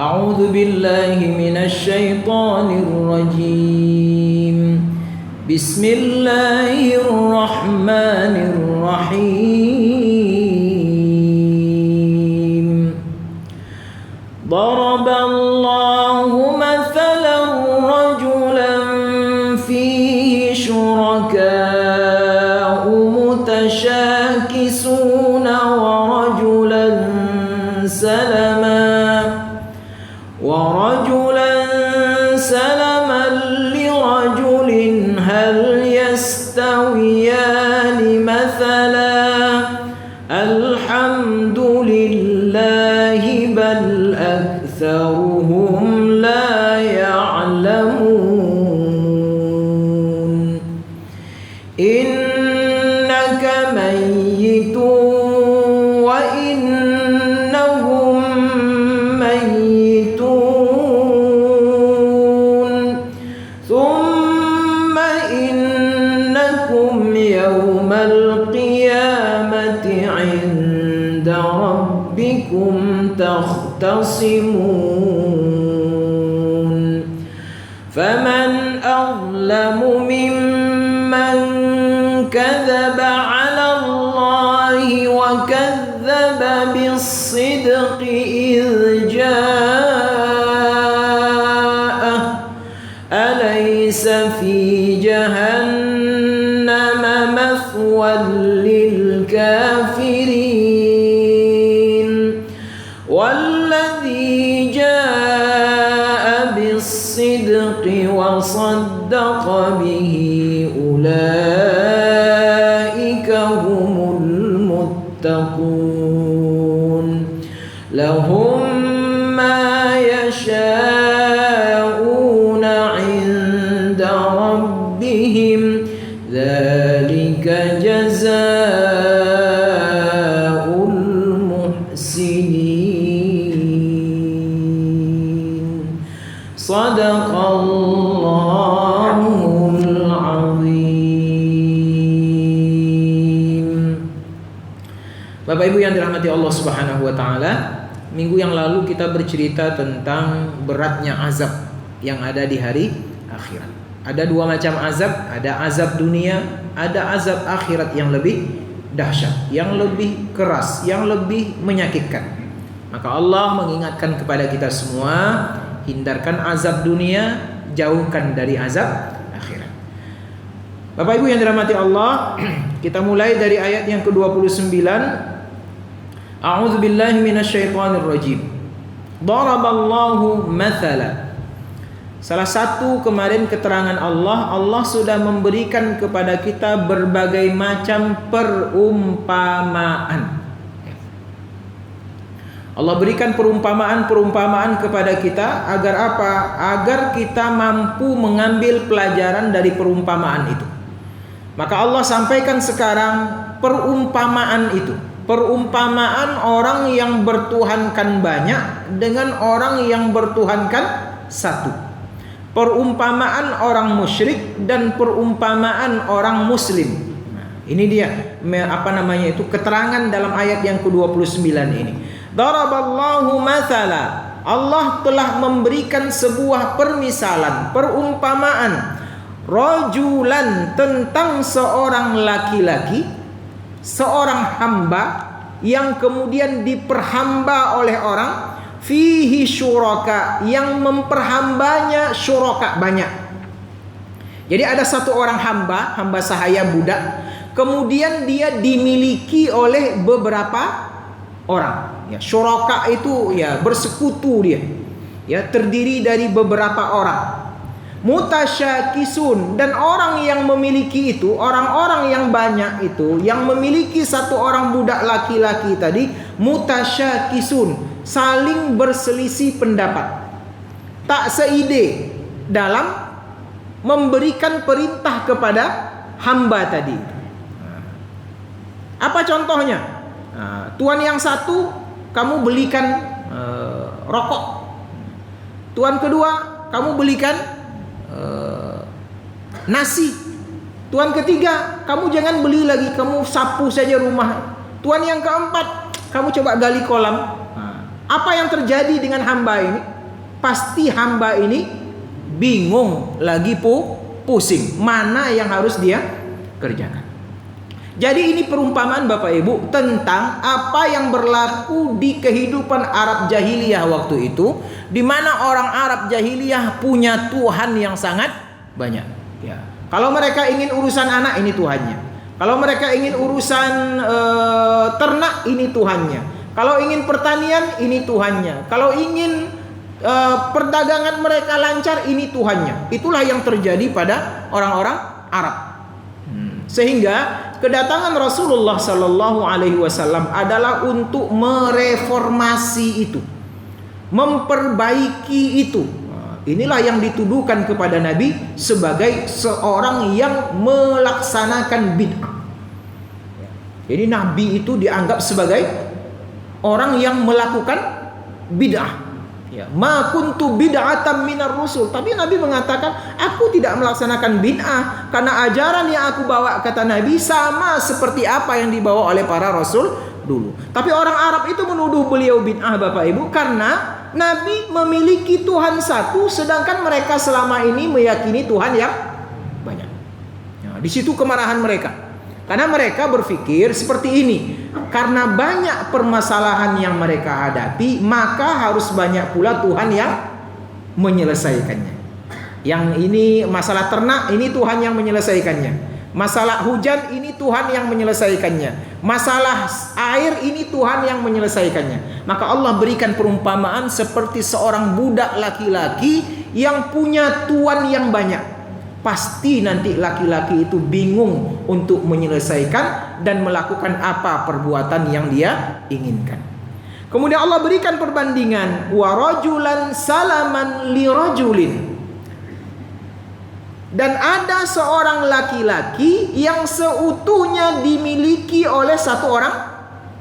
A'udzu billahi minasy syaithanir rajim. Bismillahirrahmanirrahim. Daraballahu mathalan rajulan fihi syuraka'u mutasyakisuna wa rajulan salaman lirajulin hal yastawiyani mathala alhamdulillahi bal aktsaruhum la ya'lamun. Innaka mayyitun wa innahum mayyitun thumma innakum yawmal qiyamati 'inda rabbikum takhtasimun. Faman azlamu mimman kadzaba 'ala Allahi wa kadzaba bis-sidqi idh ja'ah alaysa fi jahannama mathwan lil kafirin walladzi jaa'a bis-sidqi wa saddaqa bihi ulaika humul muttaqun. Lahum ma yasha'una 'inda rabbihim dzalika jazaa'ul muhsinin. Shadaqallahul azim. Bapak Ibu yang dirahmati Allah Subhanahu wa taala, minggu yang lalu kita bercerita tentang beratnya azab yang ada di hari akhirat. Ada dua macam azab, ada azab dunia, ada azab akhirat yang lebih dahsyat, yang lebih keras, yang lebih menyakitkan. Maka Allah mengingatkan kepada kita semua, hindarkan azab dunia, jauhkan dari azab akhirat. Bapak Ibu yang dirahmati Allah, kita mulai dari ayat yang ke-29. A'udzu billahi minasyaitonir rajim. Daraballahu mathala. Salah satu kemarin keterangan Allah sudah memberikan kepada kita berbagai macam perumpamaan. Allah berikan perumpamaan kepada kita agar apa? Agar kita mampu mengambil pelajaran dari perumpamaan itu. Maka Allah sampaikan sekarang perumpamaan itu. Perumpamaan orang yang bertuhankan banyak dengan orang yang bertuhankan satu. Perumpamaan orang musyrik dan perumpamaan orang muslim. Nah, ini dia keterangan dalam ayat yang ke-29 ini. Daraballahu mathala. Allah telah memberikan sebuah permisalan, perumpamaan rajulan tentang seorang laki-laki, seorang hamba yang kemudian diperhamba oleh orang, fihi syuraka, yang memperhambanya syuraka banyak. Jadi ada satu orang hamba sahaya budak, kemudian dia dimiliki oleh beberapa orang. Ya, syuraka itu ya bersekutu dia. Ya, terdiri dari beberapa orang. Mutasyakisun, dan orang yang memiliki itu, orang-orang yang banyak itu, yang memiliki satu orang budak laki-laki tadi, mutasyakisun, saling berselisih pendapat, tak seide dalam memberikan perintah kepada hamba tadi. Apa contohnya? Tuan yang satu, kamu belikan rokok. Tuan kedua, kamu belikan nasi. Tuan ketiga, kamu jangan beli lagi, kamu sapu saja rumah. Tuan yang keempat, kamu coba gali kolam. Apa yang terjadi dengan hamba ini? pasti hamba ini bingung, lagi pusing, mana yang harus dia kerjakan. Jadi ini perumpamaan Bapak Ibu tentang apa yang berlaku di kehidupan Arab jahiliyah waktu itu, di mana orang Arab jahiliyah punya Tuhan yang sangat banyak. Ya. Kalau mereka ingin urusan anak, ini Tuhannya. Kalau mereka ingin urusan ternak, ini Tuhannya. Kalau ingin pertanian, ini Tuhannya. Kalau ingin perdagangan mereka lancar, ini Tuhannya. Itulah yang terjadi pada orang-orang Arab. Sehingga kedatangan Rasulullah Sallallahu Alaihi Wasallam adalah untuk mereformasi itu, memperbaiki itu. Inilah yang dituduhkan kepada Nabi sebagai seorang yang melaksanakan bid'ah. Jadi Nabi itu dianggap sebagai orang yang melakukan bid'ah. Ya, ma kuntu bid'atan minar rusul. Tapi Nabi mengatakan, aku tidak melaksanakan bid'ah karena ajaran yang aku bawa, kata Nabi, sama seperti apa yang dibawa oleh para rasul dulu. Tapi orang Arab itu menuduh beliau bid'ah Bapak Ibu karena Nabi memiliki Tuhan satu, sedangkan mereka selama ini meyakini Tuhan yang banyak. Ya, di situ kemarahan mereka. Karena mereka berpikir seperti ini, karena banyak permasalahan yang mereka hadapi, maka harus banyak pula Tuhan yang menyelesaikannya. Yang ini masalah ternak, ini Tuhan yang menyelesaikannya. Masalah hujan, ini Tuhan yang menyelesaikannya. Masalah air, ini Tuhan yang menyelesaikannya. Maka Allah berikan perumpamaan seperti seorang budak laki-laki yang punya tuan yang banyak. Pasti nanti laki-laki itu bingung untuk menyelesaikan dan melakukan apa perbuatan yang dia inginkan. Kemudian Allah berikan perbandingan, wa rajulan salaman li rajulin. Dan ada seorang laki-laki yang seutuhnya dimiliki oleh satu orang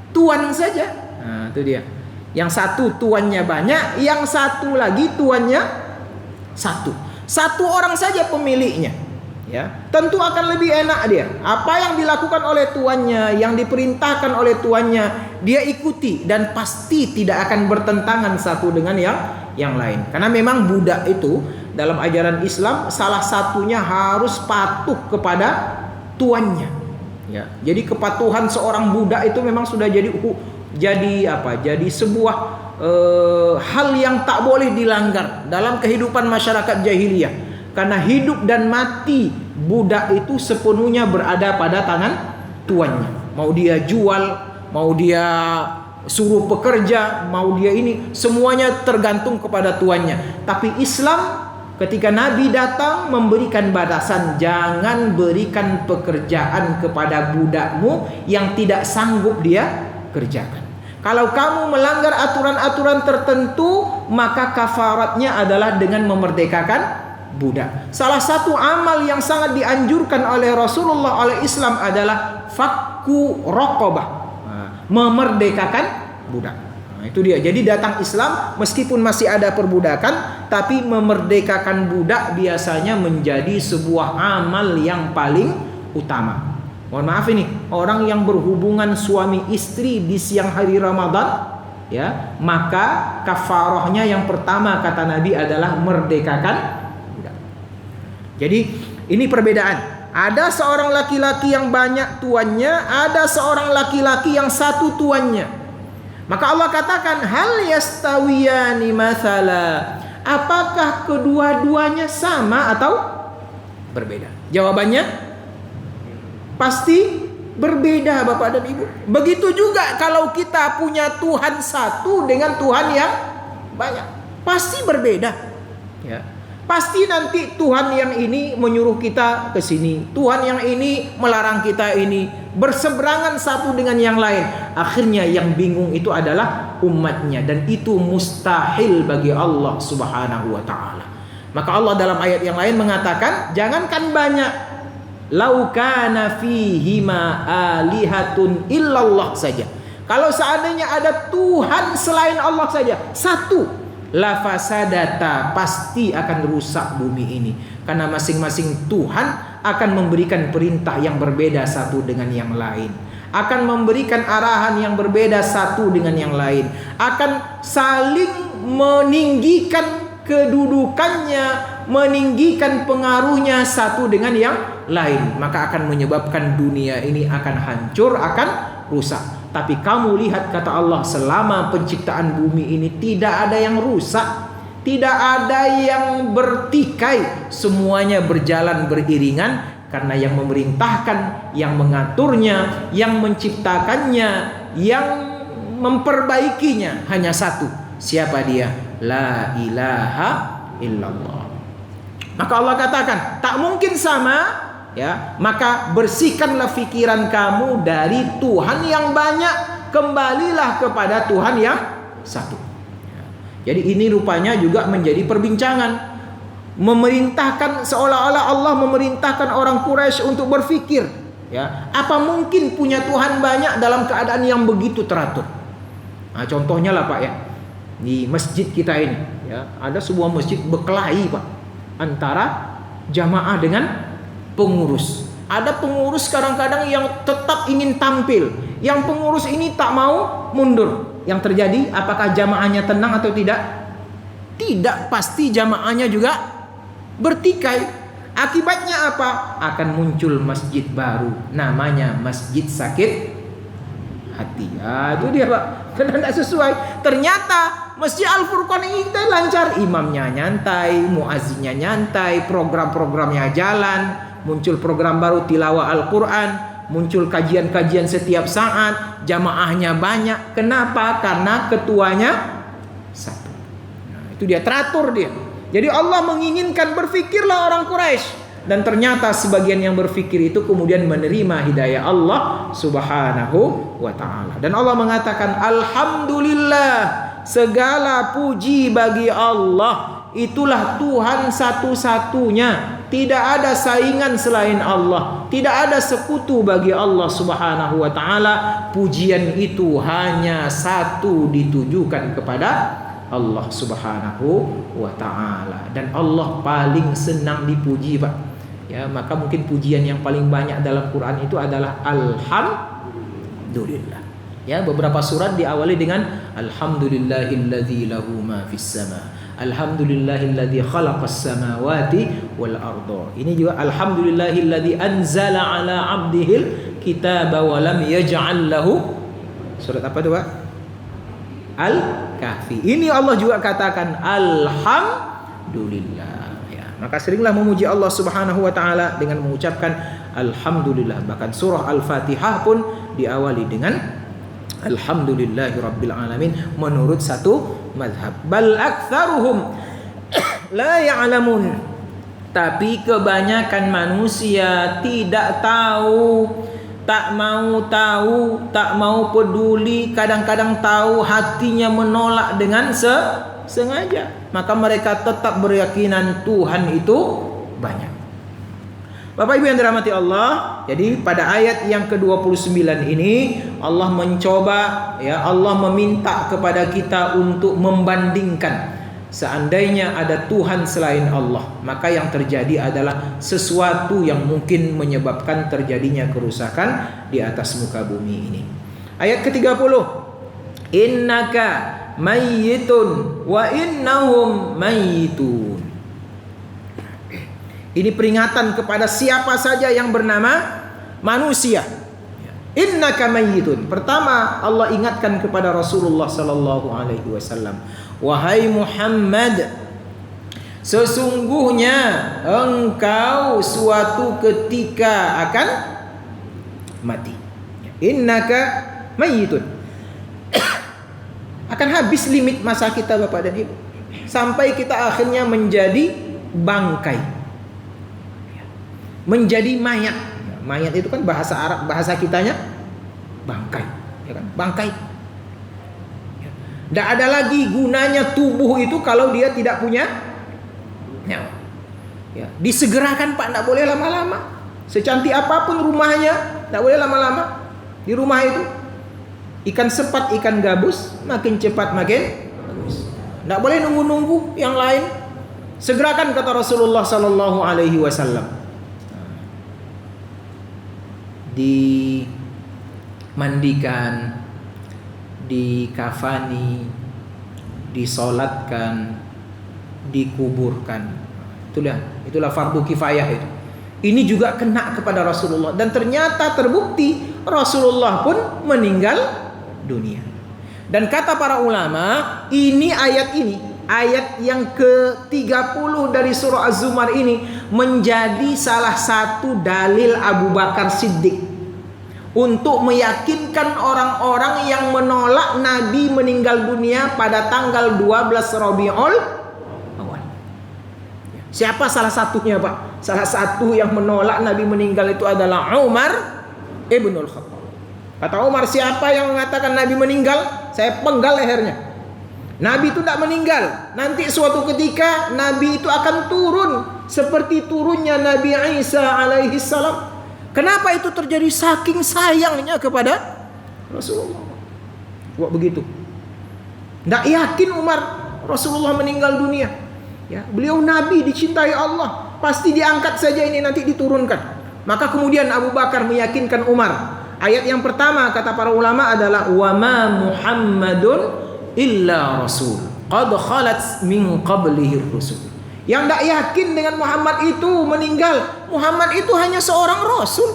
tuan saja. Nah, itu dia. Yang satu tuannya banyak, yang satu lagi tuannya satu. Satu orang saja pemiliknya, ya. Tentu akan lebih enak dia. Apa yang dilakukan oleh tuannya, yang diperintahkan oleh tuannya, dia ikuti dan pasti tidak akan bertentangan satu dengan yang lain. Karena memang budak itu dalam ajaran Islam salah satunya harus patuh kepada tuannya. Ya. Jadi kepatuhan seorang budak itu memang sudah jadi sebuah hal yang tak boleh dilanggar dalam kehidupan masyarakat jahiliyah. Karena hidup dan mati budak itu sepenuhnya berada pada tangan tuannya. Mau dia jual, mau dia suruh pekerja, mau dia ini, semuanya tergantung kepada tuannya. Tapi Islam ketika Nabi datang memberikan batasan, jangan berikan pekerjaan kepada budakmu yang tidak sanggup dia kerjakan. Kalau kamu melanggar aturan-aturan tertentu, maka kafaratnya adalah dengan memerdekakan budak. Salah satu amal yang sangat dianjurkan oleh Rasulullah, oleh Islam adalah fakku raqabah, memerdekakan budak. Nah, itu dia. Jadi datang Islam meskipun masih ada perbudakan, tapi memerdekakan budak biasanya menjadi sebuah amal yang paling utama. Mohon maaf ini, orang yang berhubungan suami istri di siang hari Ramadan, ya, maka kafarahnya yang pertama kata Nabi adalah merdekakan budak. Jadi ini perbedaan. Ada seorang laki-laki yang banyak tuannya, ada seorang laki-laki yang satu tuannya. Maka Allah katakan, hal yastawiyani mathala. Apakah kedua-duanya sama atau berbeda? Jawabannya pasti berbeda Bapak dan Ibu. Begitu juga kalau kita punya Tuhan satu dengan Tuhan yang banyak, pasti berbeda. Ya. Pasti nanti Tuhan yang ini menyuruh kita ke sini, Tuhan yang ini melarang kita ini, berseberangan satu dengan yang lain. Akhirnya yang bingung itu adalah umatnya, dan itu mustahil bagi Allah Subhanahu wa taala. Maka Allah dalam ayat yang lain mengatakan, jangankan banyak, lau kana fihima alihatun illallah saja. Kalau seandainya ada Tuhan selain Allah saja, satu, la fasadata, pasti akan rusak bumi ini. Karena masing-masing Tuhan akan memberikan perintah yang berbeda satu dengan yang lain, akan memberikan arahan yang berbeda satu dengan yang lain, akan saling meninggikan kedudukannya, meninggikan pengaruhnya satu dengan yang lain, maka akan menyebabkan dunia ini akan hancur, akan rusak. Tapi kamu lihat, kata Allah, selama penciptaan bumi ini tidak ada yang rusak, tidak ada yang bertikai, semuanya berjalan beriringan, karena yang memerintahkan, yang mengaturnya, yang menciptakannya, yang memperbaikinya hanya satu. Siapa dia? La ilaha illallah. Maka Allah katakan, tak mungkin sama, ya. Maka bersihkanlah pikiran kamu dari Tuhan yang banyak, kembalilah kepada Tuhan yang satu. Jadi ini rupanya juga menjadi perbincangan. Memerintahkan, seolah-olah Allah memerintahkan orang Quraisy untuk berpikir, ya, apa mungkin punya Tuhan banyak dalam keadaan yang begitu teratur. Nah, contohnya lah Pak, ya, di masjid kita ini, ya, ada sebuah masjid berkelahi Pak, antara jamaah dengan pengurus. Ada pengurus kadang-kadang yang tetap ingin tampil, yang pengurus ini tak mau mundur. Yang terjadi, apakah jamaahnya tenang atau tidak? Tidak, pasti jamaahnya juga bertikai. Akibatnya apa? Akan muncul masjid baru, namanya masjid sakit hati. Ya, itu dia Pak, karena tidak sesuai. Ternyata Masjid Al-Furqan ini kita lancar, imamnya nyantai, muazzinnya nyantai, program-programnya jalan, muncul program baru tilawah Al-Quran, muncul kajian-kajian setiap saat, jamaahnya banyak. Kenapa? Karena ketuanya satu. Nah, itu dia, teratur dia. Jadi Allah menginginkan, berfikirlah orang Quraisy. Dan ternyata sebagian yang berfikir itu kemudian menerima hidayah Allah subhanahu wa ta'ala. Dan Allah mengatakan, alhamdulillah, segala puji bagi Allah. Itulah Tuhan satu-satunya. Tidak ada saingan selain Allah. Tidak ada sekutu bagi Allah subhanahu wa ta'ala. Pujian itu hanya satu, ditujukan kepada Allah subhanahu wa ta'ala. Dan Allah paling senang dipuji Pak, ya. Maka mungkin pujian yang paling banyak dalam Quran itu adalah alhamdulillah, ya. Beberapa surat diawali dengan alhamdulillahilladzi lahu ma fis sama, alhamdulillahilladzi khalaqas samawati wal arda. Ini juga alhamdulillahilladzi anzala ala abdihil kitaba wa lam yaj'al lahu, surat apa itu Pak? Al-Kahfi. Ini Allah juga katakan alhamdulillah, ya. Maka seringlah memuji Allah subhanahu wa ta'ala dengan mengucapkan alhamdulillah. Bahkan surah Al-Fatihah pun diawali dengan alhamdulillahi rabbil alamin menurut satu mazhab. Bal aktsaruhum la ya'lamun. Tapi kebanyakan manusia tidak tahu, tak mau tahu, tak mau peduli, kadang-kadang tahu hatinya menolak dengan sengaja. Maka mereka tetap berkeyakinan Tuhan itu banyak. Bapak Ibu yang dirahmati Allah, jadi pada ayat yang ke-29 ini Allah mencoba, ya, Allah meminta kepada kita untuk membandingkan. Seandainya ada Tuhan selain Allah, maka yang terjadi adalah sesuatu yang mungkin menyebabkan terjadinya kerusakan di atas muka bumi ini. Ayat ke-30, innaka mayyitun wa innahum mayyitun. Ini peringatan kepada siapa saja yang bernama manusia. Innaka mayyitun. Pertama, Allah ingatkan kepada Rasulullah sallallahu alaihi wasallam, wahai Muhammad, sesungguhnya engkau suatu ketika akan mati. Innaka mayyitun. Akan habis limit masa kita Bapak dan Ibu, sampai kita akhirnya menjadi bangkai, menjadi mayat. Mayat itu kan bahasa Arab, bahasa kitanya bangkai, ya kan? Bangkai. Tidak ada lagi gunanya tubuh itu kalau dia tidak punya nyawa. Ya, disegerakan Pak, tidak boleh lama-lama. Secantik apapun rumahnya, tidak boleh lama-lama. Di rumah itu ikan sepat, ikan gabus, makin cepat makin bagus. Tidak boleh nunggu-nunggu yang lain. Segerakan, kata Rasulullah sallallahu alaihi wasallam. Dimandikan, dikafani, disolatkan, dikuburkan. Itulah fardu kifayah itu. Ini juga kena kepada Rasulullah, dan ternyata terbukti Rasulullah pun meninggal dunia. Dan kata para ulama, ayat yang ke-30 dari surah Az-Zumar ini menjadi salah satu dalil Abu Bakar Siddiq untuk meyakinkan orang-orang yang menolak Nabi meninggal dunia pada tanggal 12 Rabiul Awal. Siapa salah satunya, Pak? Salah satu yang menolak Nabi meninggal itu adalah Umar ibnul Khattab. Kata Umar, siapa yang mengatakan Nabi meninggal, saya penggal lehernya. Nabi itu tidak meninggal. Nanti suatu ketika Nabi itu akan turun seperti turunnya Nabi Isa alaihi salam. Kenapa itu terjadi? Saking sayangnya kepada Rasulullah. Kok begitu? Tidak yakin Umar Rasulullah meninggal dunia. Ya, beliau Nabi dicintai Allah. Pasti diangkat saja ini, nanti diturunkan. Maka kemudian Abu Bakar meyakinkan Umar. Ayat yang pertama kata para ulama adalah wa ma Muhammadun illa rasul qad khalat min qablihi rusul. Yang tidak yakin dengan Muhammad itu meninggal. Muhammad itu hanya seorang rasul.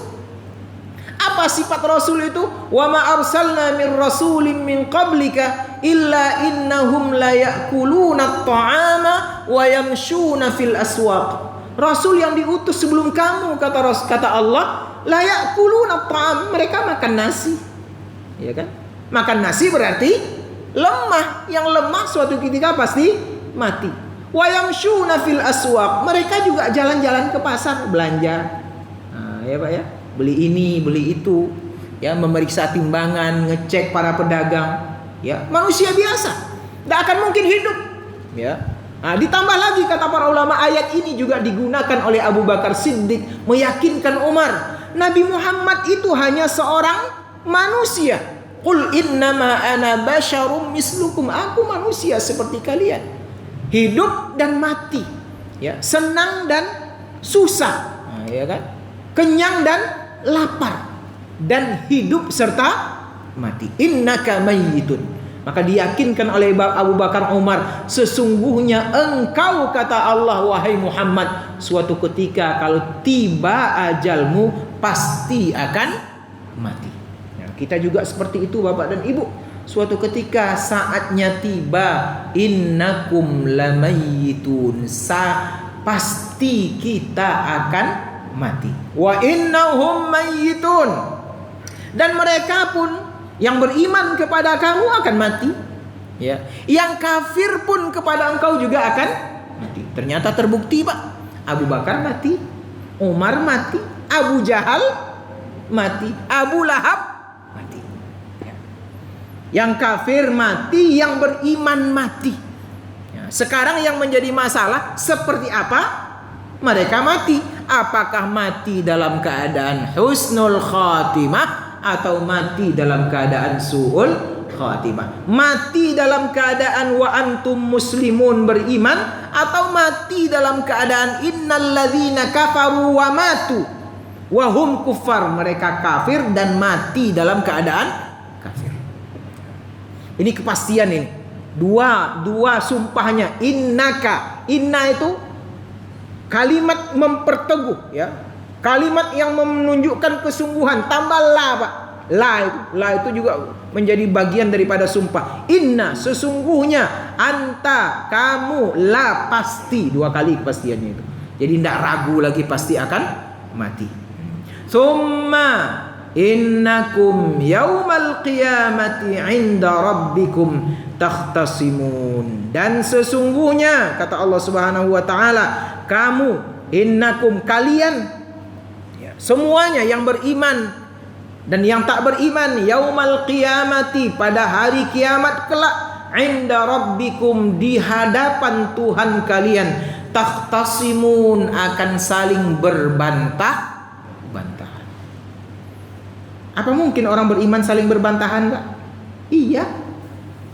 Apa sifat rasul itu? Wa ma arsalna min rasulin min qablika illa innahum la ya'kuluna at-ta'ama wa yamshuna fil aswaq. Rasul yang diutus sebelum kamu, kata Allah, la ya'kuluna at-ta'am, mereka makan nasi. Ya kan? Makan nasi berarti lemah. Yang lemah suatu ketika pasti mati. Wa yamshuna fil aswaq, mereka juga jalan-jalan ke pasar belanja. Nah, ya Pak ya. Beli ini, beli itu, ya, memeriksa timbangan, ngecek para pedagang, ya, manusia biasa, tidak akan mungkin hidup, ya. Nah, ditambah lagi kata para ulama, ayat ini juga digunakan oleh Abu Bakar Siddiq meyakinkan Umar, Nabi Muhammad itu hanya seorang manusia. Qul innama ana basyarum mislukum, aku manusia seperti kalian, hidup dan mati, ya, senang dan susah, nah, ya kan, kenyang dan lapar, dan hidup serta mati. Innaka mayyitun. Maka diyakinkan oleh Abu Bakar Umar, sesungguhnya engkau, kata Allah, wahai Muhammad, suatu ketika kalau tiba ajalmu pasti akan mati. Nah, kita juga seperti itu Bapak dan Ibu. Suatu ketika saatnya tiba, innakum lamayyitun, pasti kita akan mati. Wa innahum mayyitun, dan mereka pun yang beriman kepada kamu akan mati, ya. Yang kafir pun kepada engkau juga akan mati. Ternyata terbukti Pak. Abu Bakar mati, Umar mati, Abu Jahal mati, Abu Lahab mati, ya. Yang kafir mati, yang beriman mati, ya. Sekarang yang menjadi masalah seperti apa mereka mati. Apakah mati dalam keadaan husnul khatimah atau mati dalam keadaan su'ul khatimah? Mati dalam keadaan wa antum muslimun, beriman, atau mati dalam keadaan innal ladzina kafaru wa matu wa hum kuffar, mereka kafir dan mati dalam keadaan kafir. Ini kepastian ini. Dua sumpahnya. Innaka, inna itu kalimat memperteguh, ya, kalimat yang menunjukkan kesungguhan. Tambah la Pak, la itu juga menjadi bagian daripada sumpah. Inna, sesungguhnya, anta, kamu, la, pasti, dua kali kepastiannya itu. Jadi tidak ragu lagi, pasti akan mati. Tsumma innakum yaumal qiyamati 'inda rabbikum takhtasimun, dan sesungguhnya kata Allah Subhanahu wa taala, kamu, innakum, kalian, ya, semuanya yang beriman dan yang tak beriman, yaumal qiyamati, pada hari kiamat kelak, 'inda rabbikum, di hadapan Tuhan kalian, takhtasimun, akan saling berbantah-bantahan. Apa mungkin orang beriman saling berbantahan, Pak? Iya.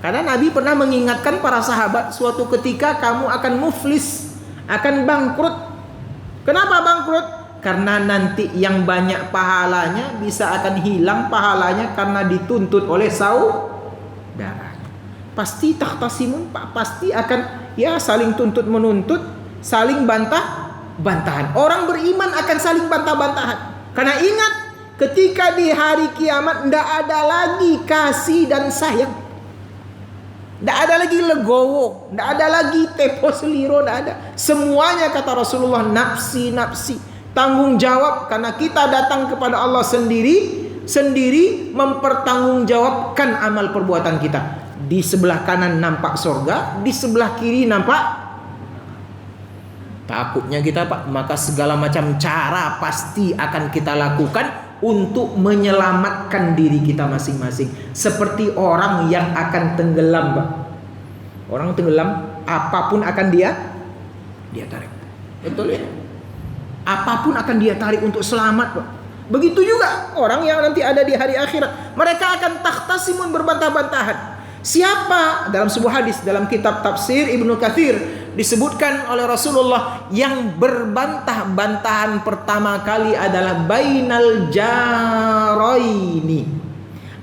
Karena Nabi pernah mengingatkan para sahabat, suatu ketika kamu akan muflis, akan bangkrut. Kenapa bangkrut? Karena nanti yang banyak pahalanya bisa akan hilang pahalanya karena dituntut oleh saudara. Pasti takhtasimun Pak, pasti akan ya saling tuntut menuntut, saling bantah-bantahan. Orang beriman akan saling bantah-bantahan. Karena ingat, ketika di hari kiamat tidak ada lagi kasih dan sayang. Tidak ada lagi legowo, tidak ada lagi tepo seliro, tidak ada. Semuanya kata Rasulullah nafsi-nafsi. Tanggung jawab karena kita datang kepada Allah sendiri mempertanggungjawabkan amal perbuatan kita. Di sebelah kanan nampak surga, di sebelah kiri nampak takutnya kita Pak. Maka segala macam cara pasti akan kita lakukan untuk menyelamatkan diri kita masing-masing. Seperti orang yang akan tenggelam, Pak. Orang tenggelam, apapun akan dia tarik. Betul ya? Apapun akan dia tarik untuk selamat, Pak. Begitu juga orang yang nanti ada di hari akhirat. Mereka akan takhtasimun, berbantah-bantahan. Siapa? Dalam sebuah hadis dalam kitab tafsir Ibnu Katsir disebutkan oleh Rasulullah yang berbantah-bantahan pertama kali adalah bainal jaraini,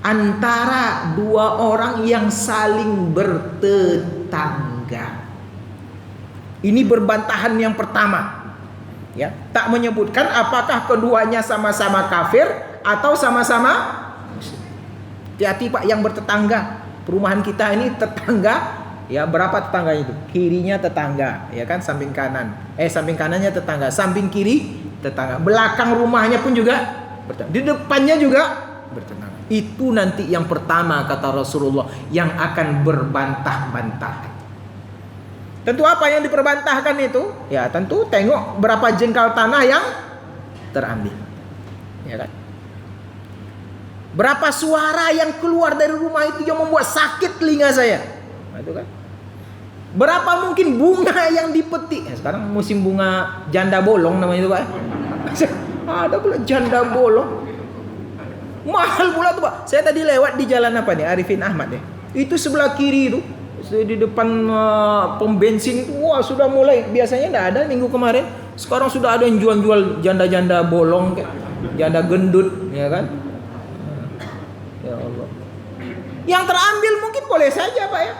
antara dua orang yang saling bertetangga. Ini berbantahan yang pertama, ya, tak menyebutkan apakah keduanya sama-sama kafir atau sama-sama muslim. Hati-hati Pak yang bertetangga. Perumahan kita ini tetangga, ya berapa tetangganya itu? Kirinya tetangga, ya kan, samping kanan. Samping kanannya tetangga, samping kiri tetangga. Belakang rumahnya pun juga bertetangga. Di depannya juga bertetangga. Itu nanti yang pertama kata Rasulullah yang akan berbantah-bantahan. Tentu apa yang diperbantahkan itu? Ya tentu tengok berapa jengkal tanah yang terambil, ya kan? Berapa suara yang keluar dari rumah itu yang membuat sakit telinga saya. Nah, itu kan. Berapa mungkin bunga yang dipetik. Sekarang musim bunga janda bolong namanya itu Pak. Ada pula janda bolong. Mahal pula tuh Pak. Saya tadi lewat di jalan apa nih? Arifin Ahmad ya. Itu sebelah kiri itu. Di depan pom bensin itu. Wah sudah mulai. Biasanya enggak ada minggu kemarin. Sekarang sudah ada yang jual-jual janda-janda bolong. Janda gendut. Ya kan. Ya Allah. Yang terambil mungkin boleh saja Pak ya.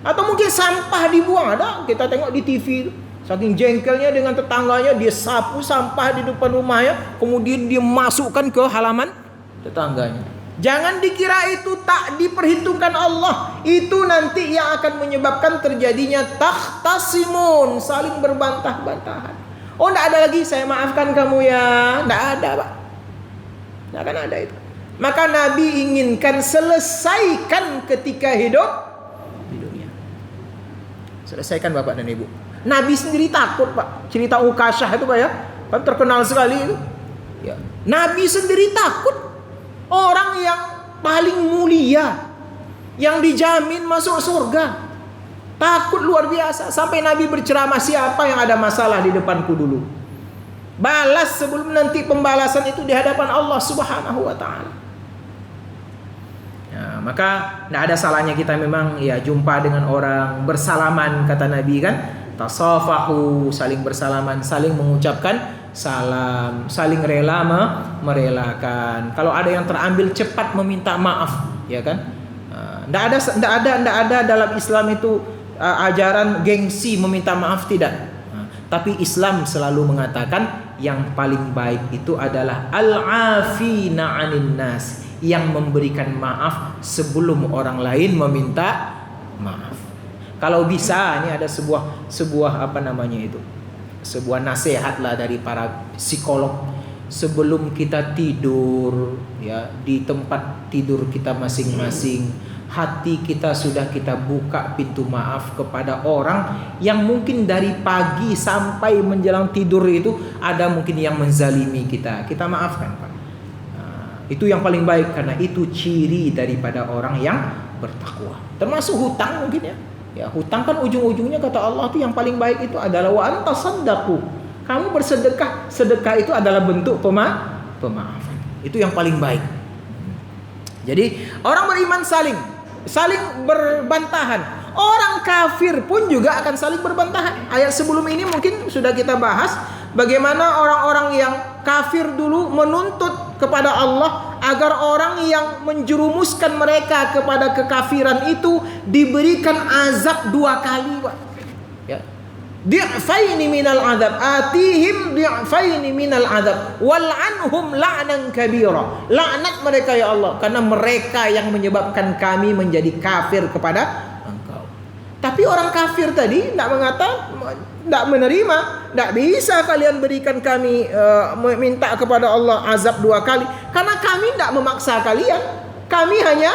Atau mungkin sampah dibuang. Ada kita tengok di TV itu. Saking jengkelnya dengan tetangganya, dia sapu sampah di depan rumahnya, kemudian dia masukkan ke halaman tetangganya. Jangan dikira itu tak diperhitungkan Allah. Itu nanti yang akan menyebabkan terjadinya takhtasimun, saling berbantah-bantahan. Oh enggak ada lagi saya maafkan kamu ya. Enggak ada Pak. Enggak akan ada itu. Maka Nabi inginkan selesaikan ketika hidup di dunia. Selesaikan Bapak dan Ibu. Nabi sendiri takut Pak. Cerita Ukasyah itu Pak ya. Kan terkenal sekali itu. Ya. Nabi sendiri takut. Orang yang paling mulia, yang dijamin masuk surga. Takut luar biasa. Sampai Nabi berceramah, siapa yang ada masalah di depanku dulu. Balas sebelum nanti pembalasan itu di hadapan Allah Subhanahu wa ta'ala. Ya, maka tidak ada salahnya kita memang ya jumpa dengan orang, bersalaman kata Nabi kan, tasafahu, saling bersalaman, saling mengucapkan salam, saling rela merelakan. Kalau ada yang terambil cepat meminta maaf, ya kan? Tidak ada dalam Islam itu ajaran gengsi meminta maaf, tidak. Tapi Islam selalu mengatakan yang paling baik itu adalah al-afina 'anin nas, yang memberikan maaf sebelum orang lain meminta maaf. Kalau bisa, ini ada sebuah apa namanya itu, sebuah nasihat lah dari para psikolog. Sebelum kita tidur ya, di tempat tidur kita masing-masing, hati kita sudah kita buka pintu maaf kepada orang yang mungkin dari pagi sampai menjelang tidur itu ada mungkin yang menzalimi kita maafkan Pak. Itu yang paling baik, karena itu ciri daripada orang yang bertakwa. Termasuk hutang mungkin ya. Ya, hutang kan ujung-ujungnya kata Allah itu yang paling baik itu adalah wa antasaddaqu. Kamu bersedekah, sedekah itu adalah bentuk pemaafan. Itu yang paling baik. Jadi orang beriman saling berbantahan. Orang kafir pun juga akan saling berbantahan. Ayat sebelum ini mungkin sudah kita bahas bagaimana orang-orang yang kafir dulu menuntut kepada Allah agar orang yang menjerumuskan mereka kepada kekafiran itu diberikan azab 2 kali, Pak. Ya. Di'faini minal azab, atihim di'faini minal azab, wal'anhum la'nan kabira. Laknat mereka ya Allah, karena mereka yang menyebabkan kami menjadi kafir kepada Engkau. Tapi orang kafir tadi tidak mengatakan, tidak menerima, tidak bisa kalian berikan kami minta kepada Allah azab 2 kali, karena kami tidak memaksa kalian, kami hanya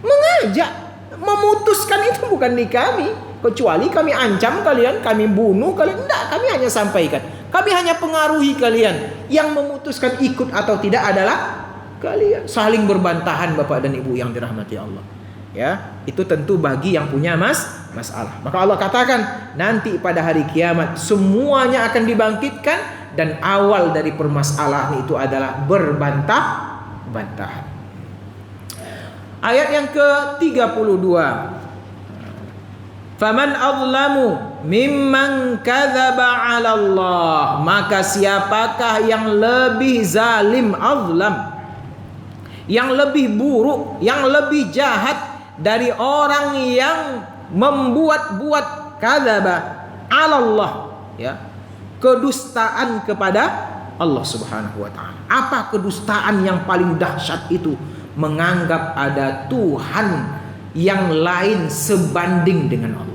mengajak, memutuskan itu bukan di kami. Kecuali kami ancam kalian, kami bunuh kalian, tidak, kami hanya sampaikan, kami hanya pengaruhi kalian. Yang memutuskan ikut atau tidak adalah kalian. Saling berbantahan Bapak dan Ibu yang dirahmati Allah. Ya, itu tentu bagi yang punya masalah. Maka Allah katakan nanti pada hari kiamat semuanya akan dibangkitkan, dan awal dari permasalahan itu adalah berbantah-bantahan. Ayat yang ke-32. Faman azlamu mimman kadzaba 'ala Allah, maka siapakah yang lebih zalim, azlam, yang lebih buruk, yang lebih jahat dari orang yang membuat-buat kadzaba 'ala Allah, ya, kedustaan kepada Allah Subhanahu wa taala. Apa kedustaan yang paling dahsyat itu? Menganggap ada Tuhan yang lain sebanding dengan Allah.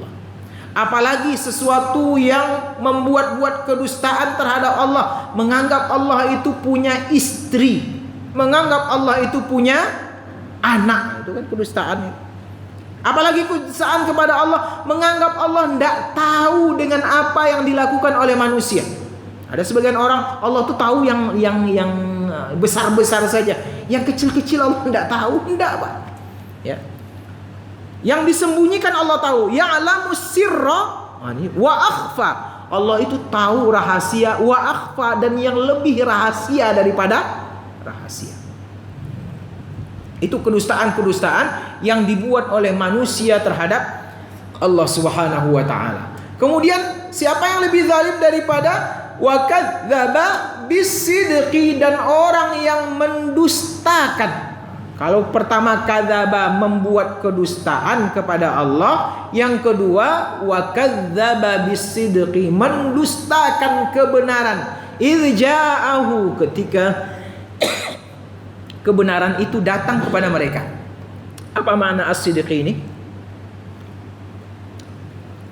Apalagi sesuatu yang membuat-buat kedustaan terhadap Allah, menganggap Allah itu punya istri, menganggap Allah itu punya anak, itu kan kedustaan. Apalagi kedustaan kepada Allah, menganggap Allah tidak tahu dengan apa yang dilakukan oleh manusia. Ada sebagian orang, Allah tuh tahu yang besar-besar saja, yang kecil-kecil Allah tidak tahu, tidak, Pak. Ya. Yang disembunyikan Allah tahu. Ya'lamu sirra wa akhfa. Allah itu tahu rahasia, wa akhfa, dan yang lebih rahasia daripada rahasia. Itu kedustaan-kedustaan yang dibuat oleh manusia terhadap Allah Subhanahu wa taala. Kemudian siapa yang lebih zalim daripada wa kadzdzaba bisidqi, dan orang yang mendustakan. Kalau pertama kadzaba, membuat kedustaan kepada Allah, yang kedua wa kadzdzaba bisidqi, mendustakan kebenaran. Idz ja'ahu, ketika kebenaran itu datang kepada mereka. Apa makna as-sidqi ini?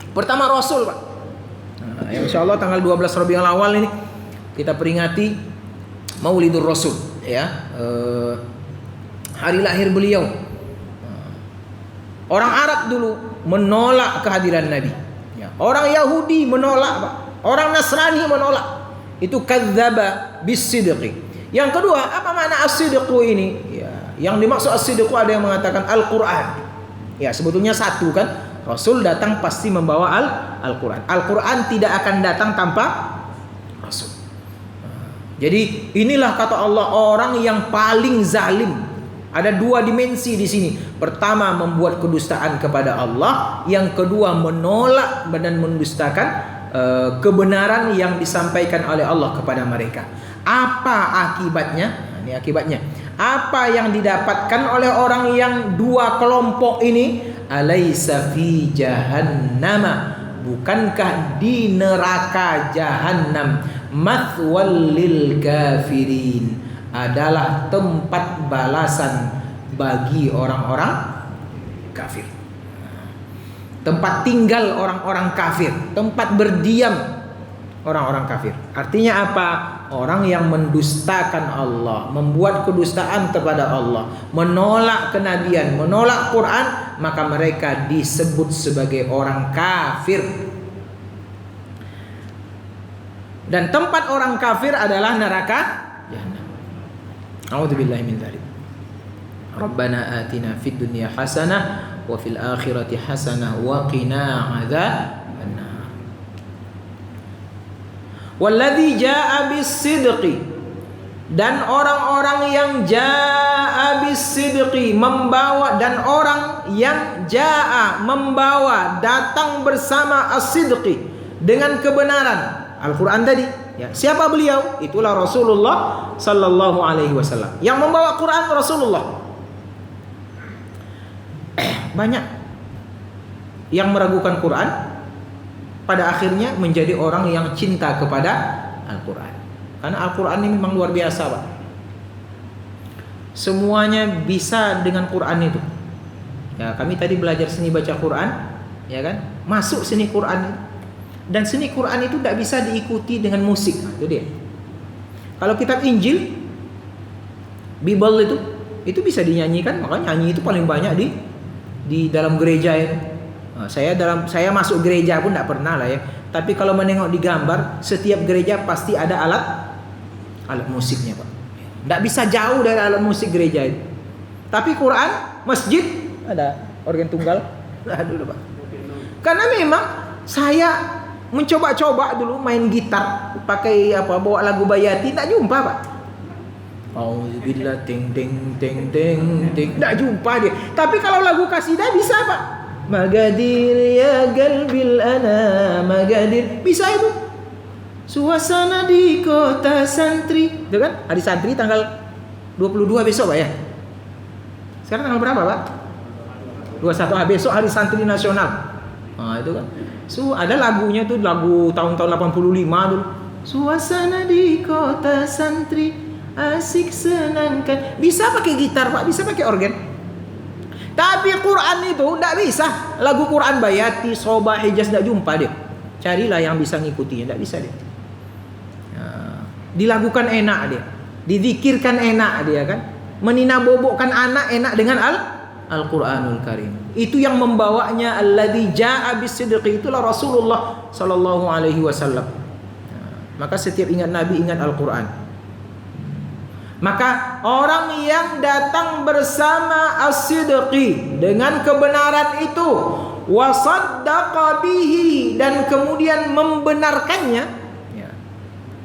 Pertama Rasul, Pak. Nah, insyaallah tanggal 12 Rabiul Awal ini kita peringati Maulidur Rasul, ya. Hari lahir beliau. Orang Arab dulu menolak kehadiran Nabi, ya. Orang Yahudi menolak, Pak. Orang Nasrani menolak. Itu kadzdzaba bisidqi. Yang kedua, apa makna as-sidqu ini? Ya, yang dimaksud as-sidqu ada yang mengatakan Al-Qur'an. Ya, sebetulnya satu kan. Rasul datang pasti membawa Al-Qur'an. Al-Qur'an tidak akan datang tanpa Rasul. Jadi inilah kata Allah orang yang paling zalim. Ada 2 dimensi di sini. Pertama, membuat kedustaan kepada Allah. Yang kedua, menolak dan mendustakan kebenaran yang disampaikan oleh Allah kepada mereka. Apa akibatnya? Nah, ini akibatnya. Apa yang didapatkan oleh orang yang 2 kelompok ini? Alaisa fi jahannama, bukankah di neraka jahanam, mathwal lil kafirin, adalah tempat balasan bagi orang-orang kafir. Tempat tinggal orang-orang kafir, tempat berdiam orang-orang kafir. Artinya apa? Orang yang mendustakan Allah, membuat kedustaan kepada Allah, menolak kenabian, menolak Quran, maka mereka disebut sebagai orang kafir. Dan tempat orang kafir adalah neraka jahanam. A'udzubillahi min dzalik. Rabbana atina fid dunya hasanah wa fil akhirati hasanah wa qina adzabannar. Walladzi jaa'a bis-sidqi, dan orang-orang yang jaa'a bis-sidqi, membawa, dan orang yang jaa'a, membawa, datang bersama as-sidqi, dengan kebenaran. Al-Quran tadi Ya, siapa beliau? Itulah Rasulullah sallallahu alaihi wasallam. Yang membawa Quran Rasulullah. Banyak yang meragukan Quran, pada akhirnya menjadi orang yang cinta kepada Al-Quran. Karena Al-Quran ini memang luar biasa, Pak. Semuanya bisa dengan Quran itu. Ya, kami tadi belajar seni baca Quran, ya kan? Masuk seni Quran. Dan seni Quran itu tidak bisa diikuti dengan musik. Nah, itu dia. Kalau kitab Injil, Bible itu bisa dinyanyikan, makanya nyanyi itu paling banyak di dalam gereja itu. Nah, saya masuk gereja pun tidak pernah lah ya. Tapi kalau menengok di gambar, setiap gereja pasti ada alat musiknya, Pak. Tidak bisa jauh dari alat musik gereja itu. Tapi Quran, masjid ada organ tunggal. Aduh, Pak. Karena memang saya mencoba-coba dulu main gitar, pakai bawa lagu Bayati, tak jumpa, Pak. Auzubillah ting ting ting ting ting, tak jumpa dia. Tapi kalau lagu kasidah bisa, Pak. Magadir ya galbil ana magadir, bisa itu. Suasana di kota santri, itu kan? Hari santri tanggal 22 besok, Pak ya. Sekarang tanggal berapa, Pak? 21. Besok hari santri nasional. Nah, itu kan. Ada lagunya tuh, lagu tahun-tahun 85 dulu. Suasana di kota santri asik senangkan. Bisa pakai gitar, Pak, bisa pakai organ. Tapi Quran itu tidak bisa. Lagu Quran Bayati, Sobah, Hijaz tidak jumpa dia. Carilah yang bisa ngikutinya, tidak bisa dia. Dilakukan enak dia, dizikirkan enak dia kan, meninabobokkan anak enak dengan Al-Quranul Karim. Itu yang membawanya alladzi jaa bisidqi, itulah Rasulullah sallallahu alaihi wasallam. Maka setiap ingat Nabi, ingat Al-Quran. Maka orang yang datang bersama as-sidqi, dengan kebenaran itu, wasaddaqa bihi, dan kemudian membenarkannya.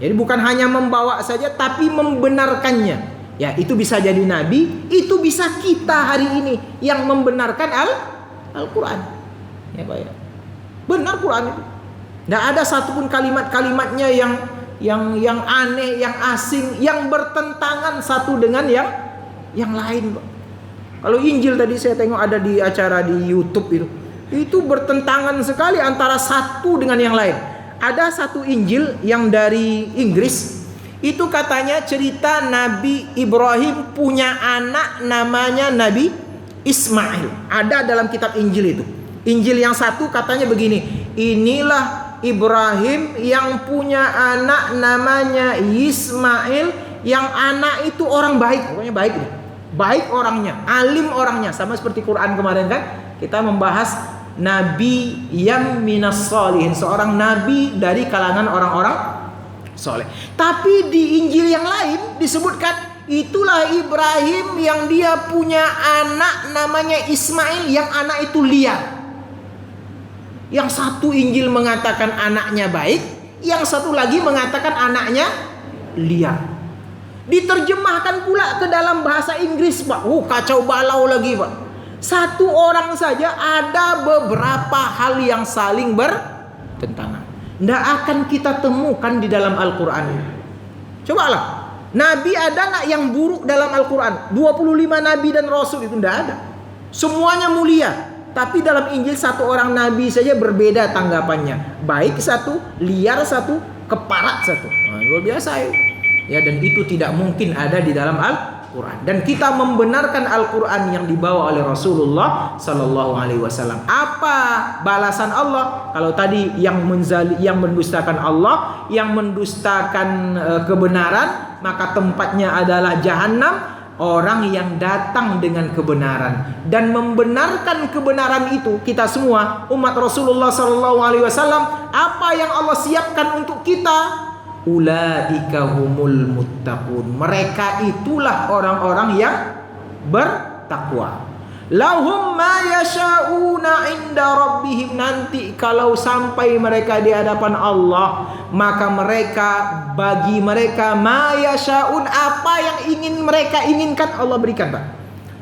Jadi bukan hanya membawa saja, tapi membenarkannya. Ya, itu bisa jadi nabi, itu bisa kita hari ini yang membenarkan Al-Quran. Ya, Pak ya. Benar Quran itu. Tidak ada satupun kalimat-kalimatnya yang aneh, yang asing, yang bertentangan satu dengan yang lain, Pak. Kalau Injil tadi saya tengok ada di acara di YouTube itu bertentangan sekali antara satu dengan yang lain. Ada satu Injil yang dari Inggris, itu katanya cerita Nabi Ibrahim punya anak namanya Nabi Ismail. Ada dalam kitab Injil itu. Injil yang satu katanya begini, inilah Ibrahim yang punya anak namanya Ismail, yang anak itu orang baik, pokoknya baik nih. Baik orangnya, alim orangnya, sama seperti Quran kemarin kan kita membahas Nabi yang minas solihin, seorang nabi dari kalangan orang-orang soleh. Tapi di Injil yang lain disebutkan itulah Ibrahim yang dia punya anak namanya Ismail, yang anak itu liar. Yang satu Injil mengatakan anaknya baik, yang satu lagi mengatakan anaknya liar. Diterjemahkan pula ke dalam bahasa Inggris, Pak. Kacau balau lagi, Pak. Satu orang saja ada beberapa hal yang saling bertentangan. Tidak akan kita temukan di dalam Al-Quran. Cobalah, Nabi ada nggak yang buruk dalam Al-Quran? 25 Nabi dan Rasul itu tidak ada. Semuanya mulia. Tapi dalam Injil satu orang Nabi saja berbeda tanggapannya. Baik satu, liar satu, keparat satu. Nah, luar biasa ya. Ya, dan itu tidak mungkin ada di dalam Al-Quran. Dan kita membenarkan Al-Quran yang dibawa oleh Rasulullah Sallallahu Alaihi Wasallam. Apa balasan Allah? Kalau tadi yang mendustakan Allah, yang mendustakan kebenaran, maka tempatnya adalah Jahannam. Orang yang datang dengan kebenaran dan membenarkan kebenaran itu, kita semua umat Rasulullah Sallallahu Alaihi Wasallam, apa yang Allah siapkan untuk kita? Ulaika humul muttaqun. Mereka itulah orang-orang yang bertakwa. Lahum ma yasha'una inda rabbihim. Nanti kalau sampai mereka di hadapan Allah, maka bagi mereka ma yasha'un, apa yang ingin mereka inginkan Allah berikan, Pak.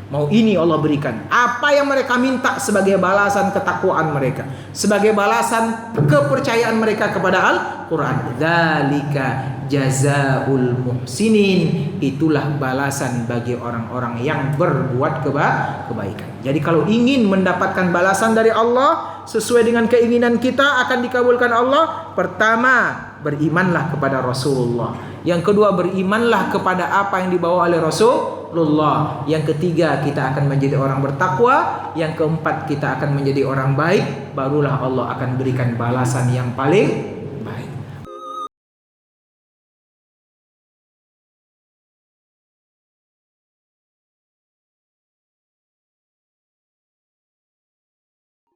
Mau ini Allah berikan. Apa yang mereka minta sebagai balasan ketakwaan mereka, sebagai balasan kepercayaan mereka kepada Al-Quran. Dzalika jazaul muhsinin. Itulah balasan bagi orang-orang yang berbuat kebaikan. Jadi kalau ingin mendapatkan balasan dari Allah sesuai dengan keinginan kita akan dikabulkan Allah, pertama berimanlah kepada Rasulullah. Yang kedua, berimanlah kepada apa yang dibawa oleh Rasulullah. Yang ketiga, kita akan menjadi orang bertakwa. Yang keempat, kita akan menjadi orang baik. Barulah Allah akan berikan balasan yang paling